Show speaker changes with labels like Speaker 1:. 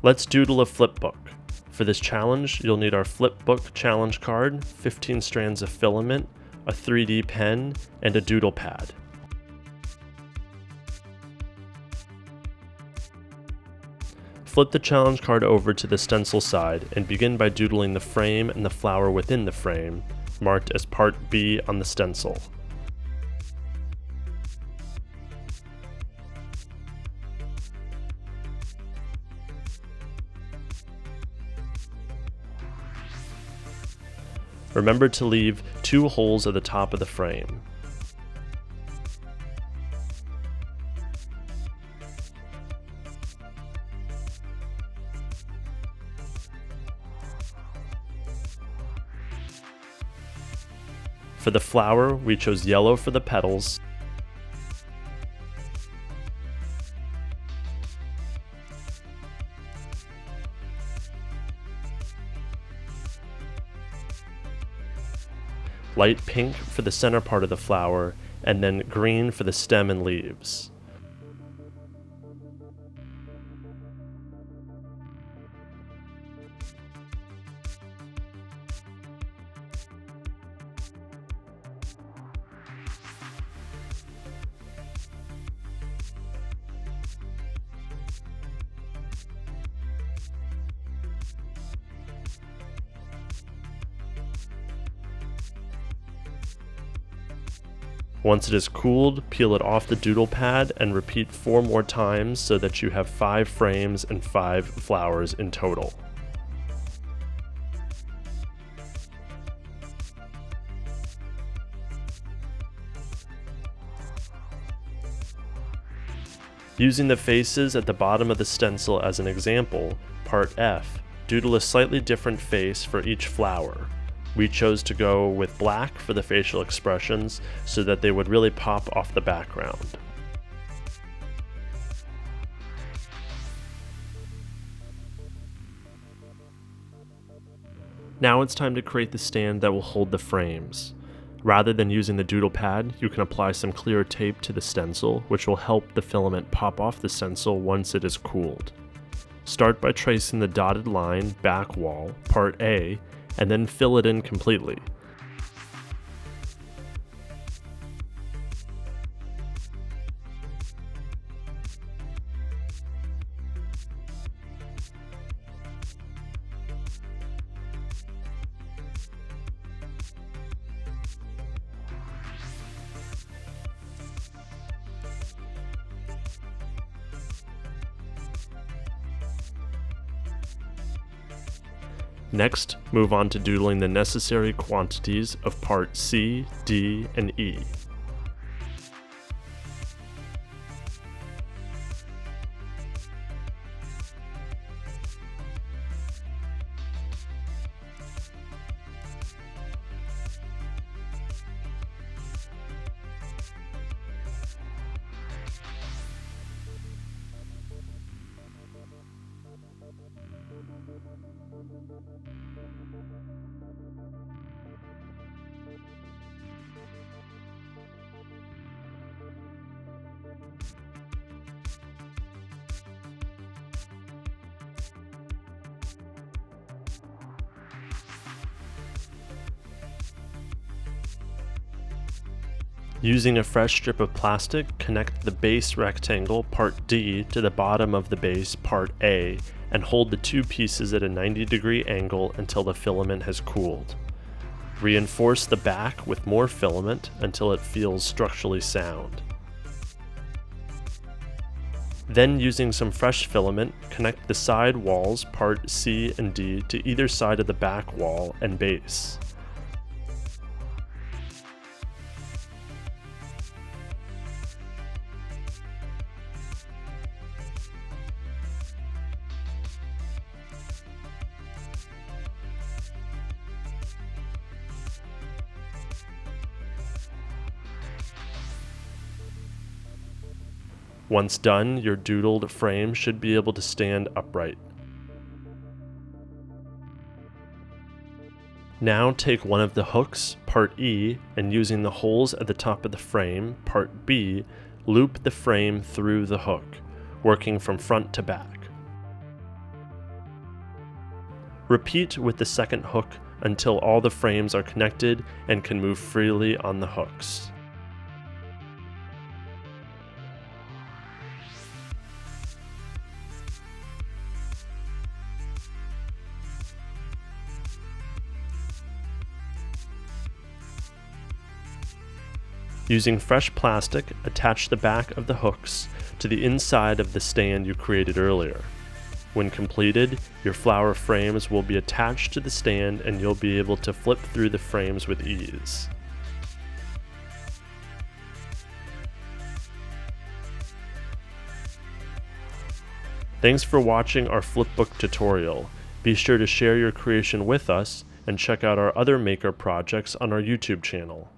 Speaker 1: Let's doodle a flipbook. For this challenge, you'll need our Flipbook challenge card, 15 strands of filament, a 3D pen, and a doodle pad. Flip the challenge card over to the stencil side and begin by doodling the frame and the flower within the frame, marked as Part B on the stencil. Remember to leave 2 holes at the top of the frame. For the flower, we chose yellow for the petals, light pink for the center part of the flower, and then green for the stem and leaves. Once it is cooled, peel it off the doodle pad and repeat 4 more times so that you have 5 frames and 5 flowers in total. Using the faces at the bottom of the stencil as an example, Part F, doodle a slightly different face for each flower. We chose to go with black for the facial expressions so that they would really pop off the background. Now it's time to create the stand that will hold the frames. Rather than using the doodle pad, you can apply some clear tape to the stencil, which will help the filament pop off the stencil once it is cooled. Start by tracing the dotted line back wall, Part A, and then fill it in completely. Next, move on to doodling the necessary quantities of Part C, D, and E. Using a fresh strip of plastic, connect the base rectangle, Part D, to the bottom of the base, Part A, and hold the 2 pieces at a 90-degree angle until the filament has cooled. Reinforce the back with more filament until it feels structurally sound. Then, using some fresh filament, connect the side walls, Part C and D, to either side of the back wall and base. Once done, your doodled frame should be able to stand upright. Now take one of the hooks, Part E, and using the holes at the top of the frame, Part B, loop the frame through the hook, working from front to back. Repeat with the second hook until all the frames are connected and can move freely on the hooks. Using fresh plastic, attach the back of the hooks to the inside of the stand you created earlier. When completed, your flower frames will be attached to the stand and you'll be able to flip through the frames with ease. Thanks for watching our Flipbook tutorial. Be sure to share your creation with us and check out our other maker projects on our YouTube channel.